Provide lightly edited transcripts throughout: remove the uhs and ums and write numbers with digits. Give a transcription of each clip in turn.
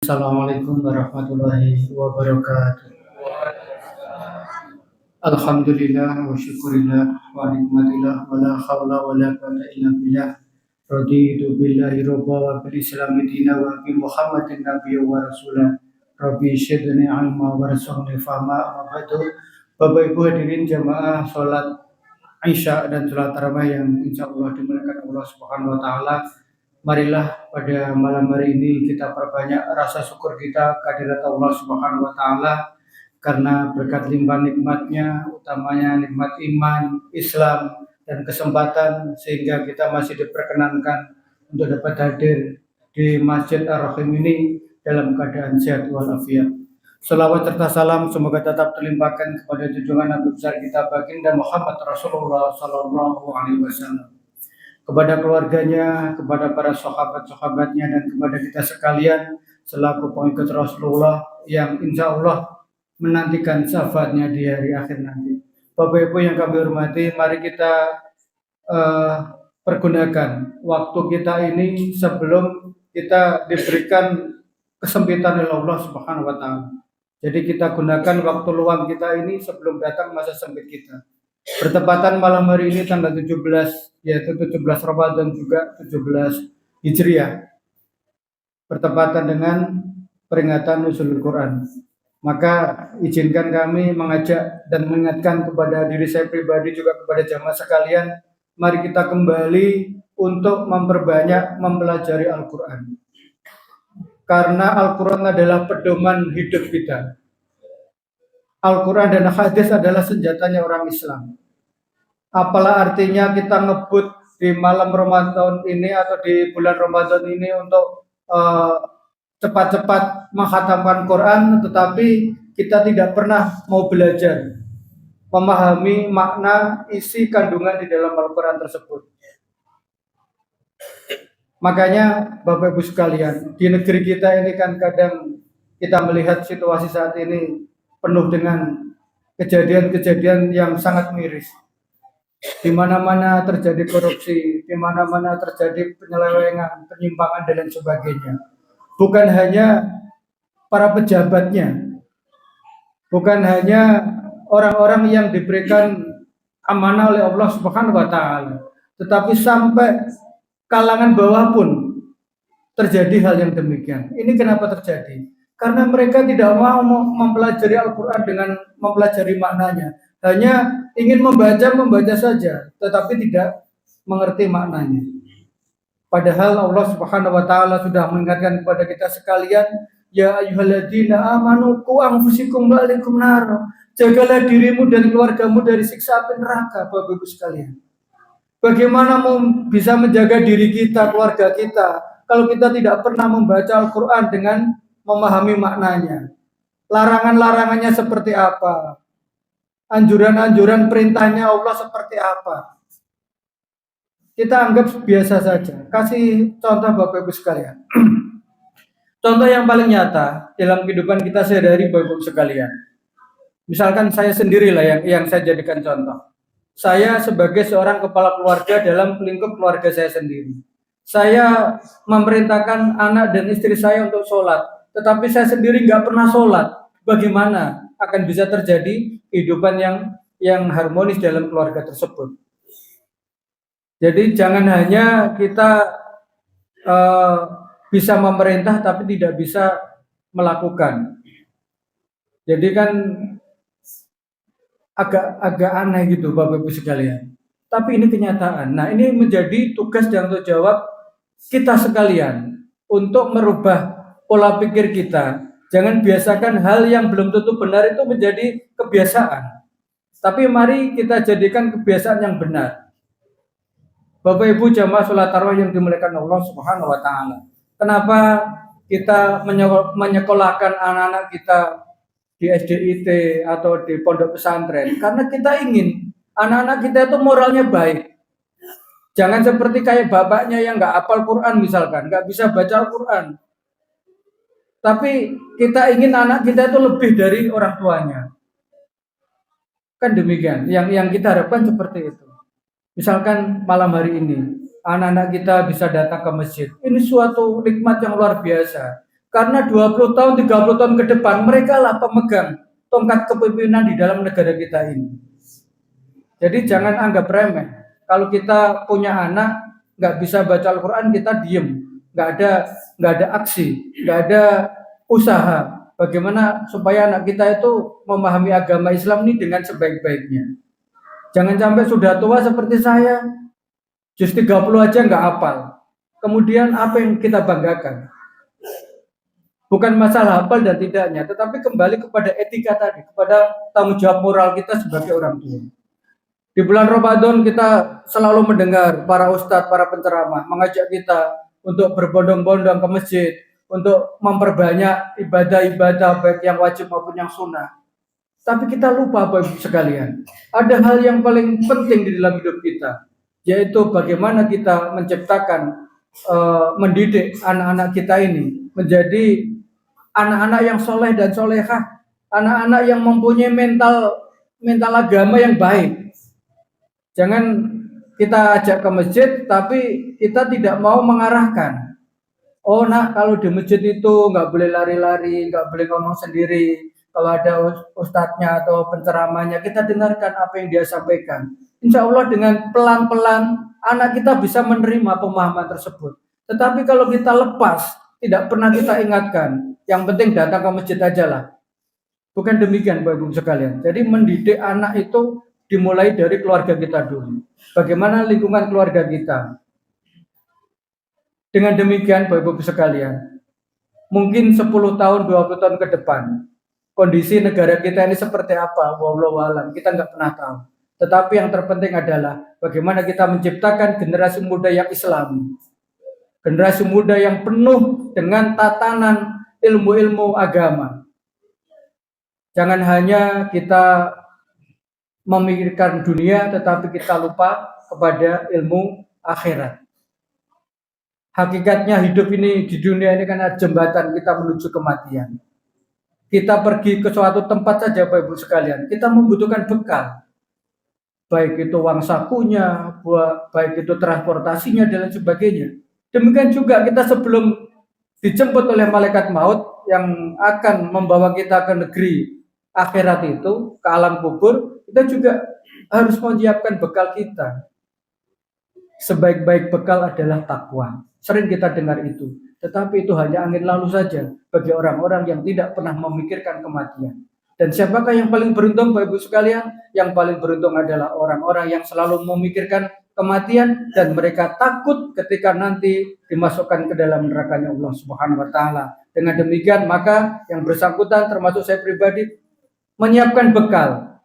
Assalamualaikum warahmatullahi wabarakatuh. Alhamdulillah wa syukurillah wa nikmatillah wa la hawla wa la quwwata illa billah. Raditu billahi rabba wa bil islami dina wa bi Muhammadin nabiyya wa rasulah. Rabbi syidni ilma wa rasulni fama wa ba'du. Bapak Ibu hadirin jamaah salat Isya dan salat tarawih yang insyaallah dimuliakan Allah Subhanahu wa taala. Marilah pada malam hari ini kita perbanyak rasa syukur kita kehadirat Allah Subhanahu wa taala karena berkat limpah nikmatnya, utamanya nikmat iman, Islam dan kesempatan sehingga kita masih diperkenankan untuk dapat hadir di Masjid Ar-Rahim ini dalam keadaan sehat walafiat. Salawat serta salam semoga tetap terlimpahkan kepada junjungan Nabi besar kita baginda Muhammad Rasulullah Sallallahu Alaihi Wasallam, kepada keluarganya, kepada para sahabat-sahabatnya, dan kepada kita sekalian selaku pengikut Rasulullah yang insya Allah menantikan syafaatnya di hari akhir nanti. Bapak Ibu yang kami hormati, mari kita pergunakan waktu kita ini sebelum kita diberikan kesempitan oleh Allah Subhanahu wa taala. Jadi kita gunakan waktu luang kita ini sebelum datang masa sempit kita. Bertepatan malam hari ini tanggal 17, yaitu 17 Ramadan juga 17 Hijriah, bertepatan dengan peringatan nuzulul Quran. Maka izinkan kami mengajak dan mengingatkan kepada diri saya pribadi juga kepada jamaah sekalian, mari kita kembali untuk memperbanyak mempelajari Al-Quran. Karena Al-Quran adalah pedoman hidup kita. Al-Quran dan hadis adalah senjatanya orang Islam. Apalah artinya kita ngebut di malam Ramadan ini atau di bulan Ramadan ini untuk cepat-cepat menghatamkan Quran, tetapi kita tidak pernah mau belajar memahami makna isi kandungan di dalam Al-Quran tersebut. Makanya Bapak Ibu sekalian, di negeri kita ini kan kadang kita melihat situasi saat ini penuh dengan kejadian-kejadian yang sangat miris. Di mana-mana terjadi korupsi, di mana-mana terjadi penyelewengan, penyimpangan dan lain sebagainya. Bukan hanya para pejabatnya, bukan hanya orang-orang yang diberikan amanah oleh Allah Subhanahu wa taala, tetapi sampai kalangan bawah pun terjadi hal yang demikian. Ini kenapa terjadi? Karena mereka tidak mau mempelajari Al-Quran dengan mempelajari maknanya. Hanya ingin membaca saja, tetapi tidak mengerti maknanya. Padahal Allah Subhanahu wa taala sudah mengingatkan kepada kita sekalian, ya ayyuhalladzina amanu qu anfusikum wa ahlikum nar. Jagalah dirimu dan keluargamu dari siksa api neraka, Bapak Ibu sekalian. Bagaimana bisa menjaga diri kita, keluarga kita, kalau kita tidak pernah membaca Al-Quran dengan memahami maknanya? Larangan-larangannya seperti apa? Anjuran-anjuran perintahnya Allah seperti apa? Kita anggap biasa saja. Kasih contoh Bapak Ibu sekalian. Contoh yang paling nyata dalam kehidupan kita sehari-hari Bapak Ibu sekalian. Misalkan saya sendirilah yang saya jadikan contoh. Saya sebagai seorang kepala keluarga dalam lingkup keluarga saya sendiri. Saya memerintahkan anak dan istri saya untuk sholat, tetapi saya sendiri nggak pernah sholat. Bagaimana akan bisa terjadi kehidupan yang harmonis dalam keluarga tersebut? Jadi jangan hanya kita bisa memerintah tapi tidak bisa melakukan. Jadi kan agak aneh gitu Bapak Ibu sekalian. Tapi ini kenyataan. Nah, ini menjadi tugas dan tanggung jawab kita sekalian untuk merubah pola pikir kita. Jangan biasakan hal yang belum tentu benar itu menjadi kebiasaan. Tapi mari kita jadikan kebiasaan yang benar. Bapak Ibu jamaah sholat tarawih yang dimuliakan Allah Subhanahu wa taala. Kenapa kita menyekolahkan anak-anak kita di SDIT atau di pondok pesantren? Karena kita ingin anak-anak kita itu moralnya baik. Jangan seperti kayak bapaknya yang nggak hafal Quran misalkan, nggak bisa baca Al-Quran. Tapi kita ingin anak kita itu lebih dari orang tuanya. Kan demikian. Yang kita harapkan seperti itu. Misalkan malam hari ini, anak-anak kita bisa datang ke masjid. Ini suatu nikmat yang luar biasa. Karena 20 tahun, 30 tahun ke depan, mereka lah pemegang tongkat kepemimpinan di dalam negara kita ini. Jadi jangan anggap remeh. Kalau kita punya anak, nggak bisa baca Al-Quran, kita diem. Nggak ada aksi, nggak ada usaha. Bagaimana supaya anak kita itu memahami agama Islam ini dengan sebaik-baiknya. Jangan sampai sudah tua seperti saya, juz 30 aja nggak hafal. Kemudian apa yang kita banggakan? Bukan masalah hafal dan tidaknya, tetapi kembali kepada etika tadi, kepada tanggung jawab moral kita sebagai orang tua. Di bulan Ramadan kita selalu mendengar para ustadz, para penceramah mengajak kita untuk berbondong-bondong ke masjid, untuk memperbanyak ibadah-ibadah baik yang wajib maupun yang sunnah. Tapi kita lupa Bapak Ibu sekalian, ada hal yang paling penting di dalam hidup kita, yaitu bagaimana kita menciptakan, mendidik anak-anak kita ini menjadi anak-anak yang soleh dan solehah, anak-anak yang mempunyai mental agama yang baik. Jangan kita ajak ke masjid, tapi kita tidak mau mengarahkan. Oh nak, kalau di masjid itu nggak boleh lari-lari, nggak boleh ngomong sendiri. Kalau ada ustadznya atau penceramahnya, kita dengarkan apa yang dia sampaikan. Insya Allah dengan pelan-pelan anak kita bisa menerima pemahaman tersebut. Tetapi kalau kita lepas, tidak pernah kita ingatkan, yang penting datang ke masjid aja lah. Bukan demikian Bapak Ibu sekalian. Jadi mendidik anak itu dimulai dari keluarga kita dulu. Bagaimana lingkungan keluarga kita. Dengan demikian Bapak Ibu sekalian, mungkin 10 tahun, 20 tahun ke depan, kondisi negara kita ini seperti apa? Wallahu a'lam, kita nggak pernah tahu. Tetapi yang terpenting adalah bagaimana kita menciptakan generasi muda yang Islami. Generasi muda yang penuh dengan tatanan ilmu-ilmu agama. Jangan hanya kita memikirkan dunia, tetapi kita lupa kepada ilmu akhirat. Hakikatnya hidup ini di dunia ini kan jembatan kita menuju kematian. Kita pergi ke suatu tempat saja Bapak Ibu sekalian, kita membutuhkan bekal. Baik itu uang sakunya, baik itu transportasinya dan lain sebagainya. Demikian juga kita sebelum dijemput oleh malaikat maut yang akan membawa kita ke negeri akhirat itu, ke alam kubur, kita juga harus menyiapkan bekal kita. Sebaik-baik bekal adalah takwa. Sering kita dengar itu, tetapi itu hanya angin lalu saja bagi orang-orang yang tidak pernah memikirkan kematian. Dan siapakah yang paling beruntung Bapak Ibu sekalian? Yang paling beruntung adalah orang-orang yang selalu memikirkan kematian dan mereka takut ketika nanti dimasukkan ke dalam nerakanya Allah Subhanahu wa taala. Dengan demikian maka yang bersangkutan termasuk saya pribadi menyiapkan bekal.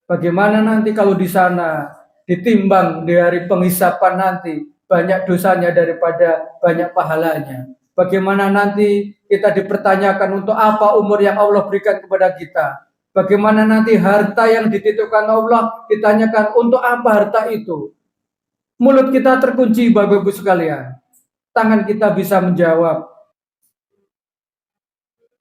Bagaimana nanti kalau di sana ditimbang di hari penghisapan nanti banyak dosanya daripada banyak pahalanya. Bagaimana nanti kita dipertanyakan untuk apa umur yang Allah berikan kepada kita. Bagaimana nanti harta yang dititipkan Allah ditanyakan untuk apa harta itu. Mulut kita terkunci Bapak Ibu sekalian. Tangan kita bisa menjawab.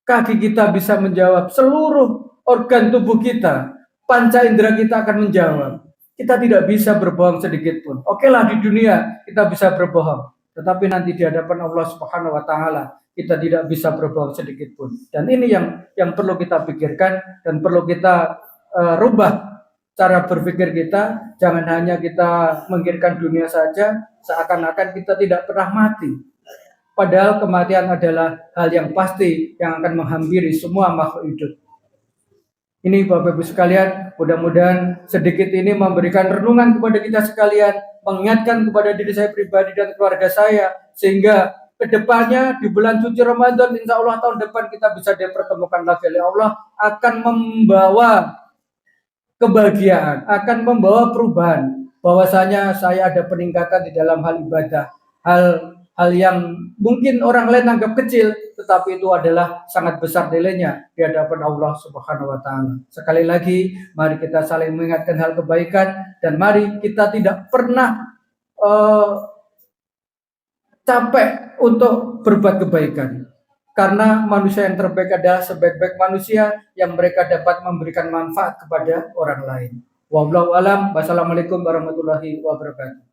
Kaki kita bisa menjawab. Seluruh organ tubuh kita, panca indera kita akan menjawab. Kita tidak bisa berbohong sedikit pun. Okelah di dunia kita bisa berbohong. Tetapi nanti di hadapan Allah Subhanahu wa taala kita tidak bisa berbohong sedikit pun. Dan ini yang perlu kita pikirkan dan perlu kita rubah cara berpikir kita. Jangan hanya kita memikirkan dunia saja, seakan-akan kita tidak pernah mati. Padahal kematian adalah hal yang pasti yang akan menghampiri semua makhluk hidup. Ini Bapak Ibu sekalian, mudah-mudahan sedikit ini memberikan renungan kepada kita sekalian, mengingatkan kepada diri saya pribadi dan keluarga saya, sehingga kedepannya di bulan suci Ramadan, insya Allah tahun depan kita bisa dipertemukan lagi oleh Allah, akan membawa kebahagiaan, akan membawa perubahan, bahwasanya saya ada peningkatan di dalam hal ibadah, hal yang mungkin orang lain anggap kecil, tetapi itu adalah sangat besar nilainya di hadapan Allah Subhanahu wa taala. Sekali lagi, mari kita saling mengingatkan hal kebaikan dan mari kita tidak pernah capek untuk berbuat kebaikan. Karena manusia yang terbaik adalah sebaik-baik manusia yang mereka dapat memberikan manfaat kepada orang lain. Wallahu a'lam. Wassalamualaikum warahmatullahi wabarakatuh.